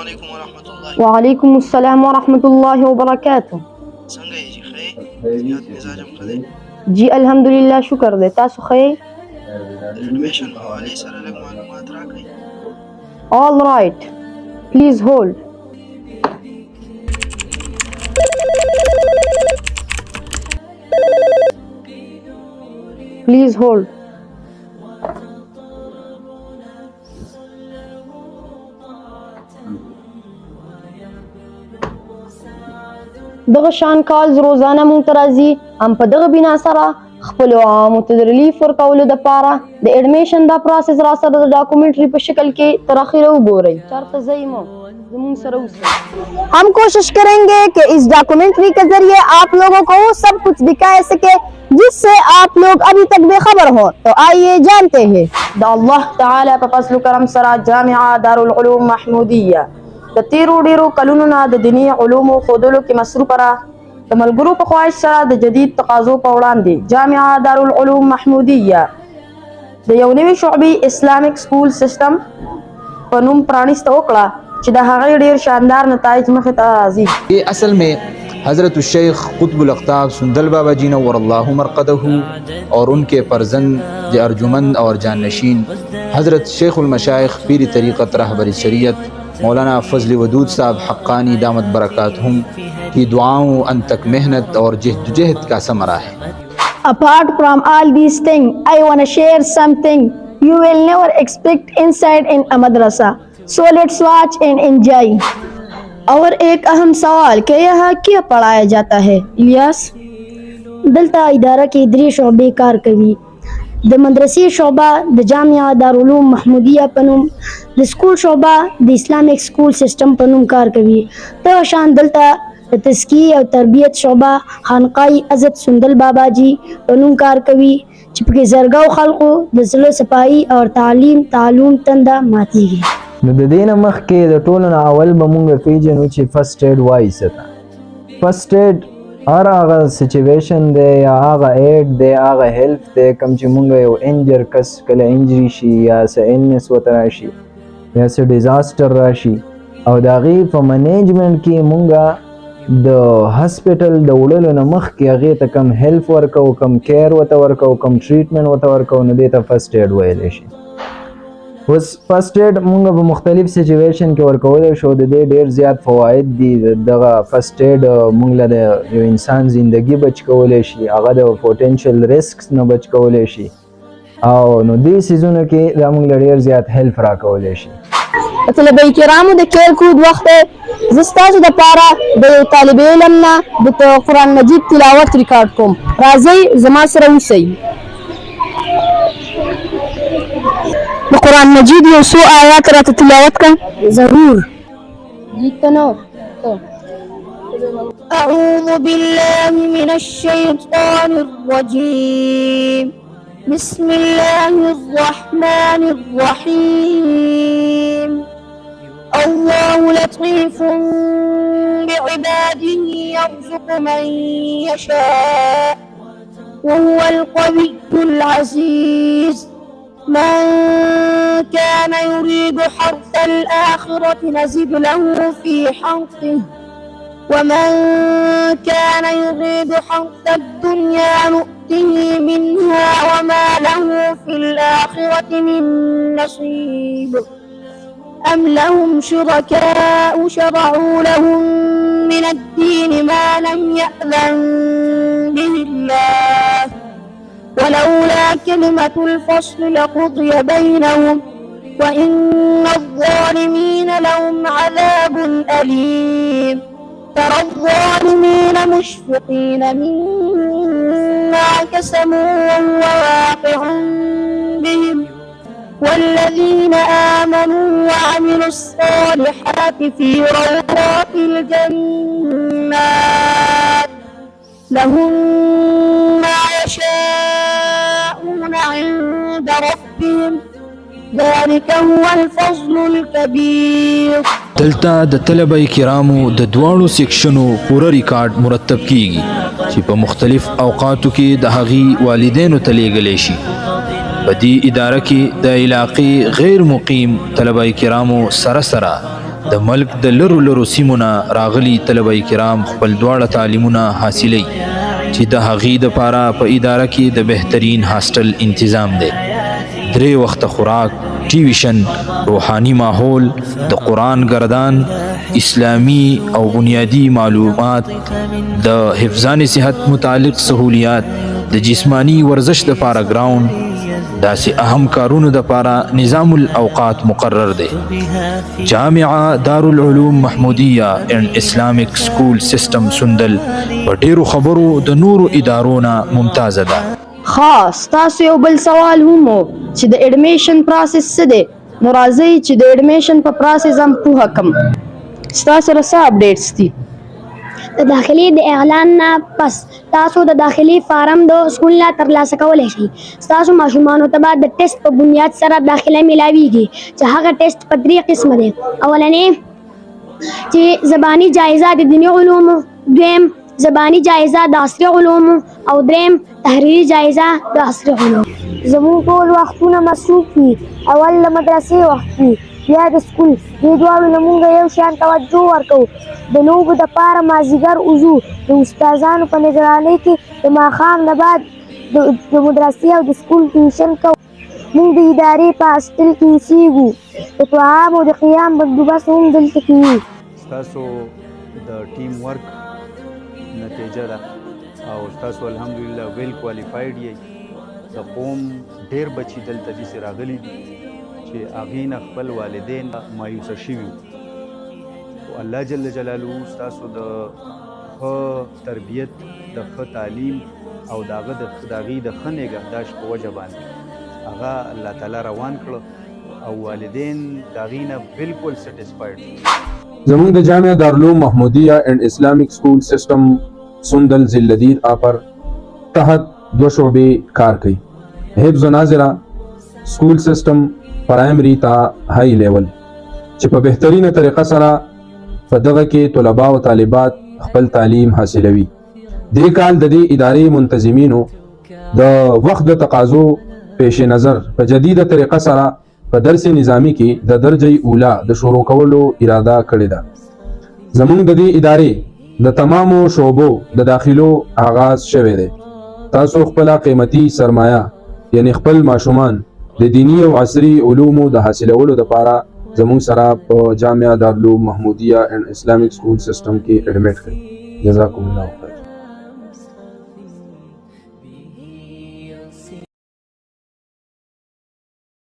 علیکم ورحمۃ اللہ. وعلیکم السلام ورحمۃ اللہ وبرکاتہ. څنګه یې جی ښه زیات مزاج هم ښه دی؟ جی الحمدلله شکر دی. تاسو ښه یې؟ د ایډمیشن په حوالې سره لږ معلومات راکړئ. All right. Please hold. Please hold. دغه شان کالز روزانه مونږ ته راځي. هم په دغه بنا سره خپلو عوامو ته د ریلیف ورکولو دپاره د ایډمیشن دا پروسس را سره د ډاکومنټري په شکل کې تر اخره وګورئ. چېرته ځئ مو زمونږ سره اوسئ. हम कोशिश करेंगे कि इस डॉक्यूमेंट्री के जरिए आप लोगों को वो सब कुछ दिखाए सके जिससे आप लोग अभी तक बेखबर हो. तो आइए जानते हैं. د الله تعالی په فضل کرم سره جامعه دارالعلوم محمودیه د تیرو ډیرو کلونو نه د دیني علومو ښودلو کې مصروفه ده. د ملګرو په خواهش سره د جدید تقاضو په وړاندې جامعه دارالعلوم محمودیه د یو نوي شعبي اسلامیک سکول سیستم په نوم پرانیسته وکړه چې د هغې ډیر شاندار نتایج مخې ته راځي. یہ اصل میں حضرت الشیخ قطب الاقطاب سندل بابا جی نور اللہ مرقدہ اور ان کے فرزند ارجمند اور جانشین حضرت شیخ المشائخ پیر طریقت رہبر شریعت مولانا فضل ودود صاحب حقانی دامت برکاتہم کی دعاؤں ان تک محنت اور جہد کا ثمرہ ہے. Apart from all these things, I want to share something you will never expect inside in a madrasa. So let's watch and enjoy. और एक अहम सवाल कि यहाँ क्या पढ़ाया जाता है इलियास? दलता इदारा के दरी शोबे कार कवी د مدرسې شعبه د جامعه دارالعلوم محمودیه په نوم د سکول شعبه د اسلامیک سکول سیستم په نوم کار کوي. دغه شان دلته د تزکیې او تربیت شعبه خانقاه حضرت سندل بابا جی په نوم کار کوي چې پکې زرګاو خلکو د زړه صفایي او تعلیم تنده ماتېږي. نو د دې نه مخکې د ټولو نه اول به مونږ پیژنو چې فرسټ ایډ وایي څه ده. فرسټ ایډ هر هغه سچویشن دی یا هغه ایډ دی هغه هیلپ دی کوم چې مونږ یو انجر کس کله انجري شي یا څه النس ورته راشي یا څه ډیزاسټر راشي او د هغې په منیجمنټ کې مونږ د هاسپټل د وړلو نه مخکې هغې ته کم هیلپ ورکوو کم کیر ورته ورکوو کم ټریټمنټ ورته ورکوو نو دې ته فرسټ ایډ ویلی شي. اوس فرسټ ایډ مونږ په مختلف سچویشن کې ورکولی شو. د دې ډېر زیات فواید دي. دغه فرسټ ایډ مونږ له د یو انسان زندگی بچ کولی شي، هغه د پوټینشل رسکس نه بچ کولی شي او نو دې څیزونو کې دا مونږ له ډېر زیات هیلپ راکولی شي. طلبه کرامو د کیر کود وخت زه ستاسو دپاره د یو طالب علم نه د قرآن مجید تلاوت ریکارډ کوم. راځئ زما سره اوسئ. د قرآن مجید یو څو آیات راته تلاوت کړه. ضرور. أعوذ بالله من الشيطان الرجيم. بسم الله الرحمن الرحيم. الله لطيف بعباده يرزق من يشاء وهو القوي العزيز. من كان يريد حرث الآخرة نزد له في حرثه ومن كان يريد حرث الدنيا نؤته منها وما له في الآخرة من نصيب. أم لهم شركاء شرعوا لهم من الدين ما لم يأذن به الله ولولا كلمة الفصل لقضي بينهم وإن الظالمين لهم عذاب أليم. ترى الظالمين مشفقين مما كسبوا وهو واقع بهم والذين آمنوا وعملوا الصالحات في روضات الجنات لهم ما يشاءون عند ربهم ذلك هو الفضل الكبير. دلته د طلبه کرامو د دواړو سیکشنو پوره ریکارډ مرتب کیږي چې په مختلف اوقاتو کې د هغې والدینو ته لیږلی شي. په دې اداره کې د علاقې غیر مقیم طلبه کرامو سره د ملک د لرو لرو سیمو نه راغلي طلبه کرام خپل دواړه تعلیمونه حاصلوي چې د هغې دپاره په اداره کې د بهترین هاسټل انتظام دی، 3 وخته خوراک، ټیویشن، روحانی ماحول، د قرآن گردان، اسلامی او بنیادی معلومات، د حفظان صحت متعلق سہولیات، د جسمانی ورزش دپاره گراؤنډ، داسې اهم کارونو دپاره نظام الاوقات مقرر دی. جامعه دارالعلوم محمودیه اینڈ اسلامک سکول سیسټم سندل په ډیرو خبرو د نورو ادارو نه ممتازه ده. خاص تاسو یو بل سوال هم چې د اډمیشن پروسس څه دی، نو راځئ چې د اډمیشن په پروسس هم پوهه کم. ستاسو سره څه اپډیټس دي؟ د داخلي د اعلان نه پس تاسو د داخلي فارم د سکول نه ترلاسه کولی شئ. ستاسو ماشومانو ته به د ټیسټ په بنیاد سره داخله میلاویږي چې هغه ټیسټ په 3 قسمه دی. اولنې چې زبانی جایزه د دیني علومو، دویم زبانی جایزه د عصري علومو، او دریم تحریري جایزه د عصري علومو. زموږ ټول وختونه مصروف وي، اول د مدرسې وخت وي بیا د سکول، دې دواړو نه مونږ یو شان توجه ورکوو. د لوبو دپاره مازدیګر وځو، د استادانو په نګرانۍ کې د ماښام نه بعد د مدرسې او د سکول ټیوشن کوو. مونږ د ادارې په هاسټل کې اوسېږو، د طعام او د قیام بندوبست هم دلته کوي. ستاسو د ټیم ورک نتیجه ده او ستاسو الحمدلله ویل کوالیفاید یې. د قوم ډېر بچي دلته داسې راغلي دي چې هغې نه خپل والدین مایوسه شوي وو. الله جل جلاله ستاسو د ښه تربیت، د ښه تعلیم او د هغې د ښه نګهداشت په وجه باندې هغه الله تعالی روان کړه او والدین د هغې نه بلکل سیټسفاید شو. زمونږ د جامعه دارالعلوم محمودیه اینڈ اسلامک سکول سسٹم سندل ذلدیر آپر تحت 2 شعبے کار کوي: حفظ و ناظره سکول سسٹم پرایمری تا هائی لیول، چې په بهترینه طریقه سره په دغه کې طلبا او طالبات خپل تعلیم حاصلوي. دې کال د دې ادارې منتظمینو د وخت د تقاضو پیش نظر په جدیده طریقه سره په درس نظامی کې د درجه اوله د شروع کولو اراده کړې ده. زمونږ د دې ادارې د تمامو شعبو د داخلو آغاز شوی دی. تاسو خپل قیمتي سرمایه یعنی خپل ماشومان د دینی او عصري علومو د حاصلولو لپاره زمون سره په جامعه دارالعلوم محمودیه اینڈ اسلامک سکول سسٹم کې اډمیټ کړئ. جزاکم الله.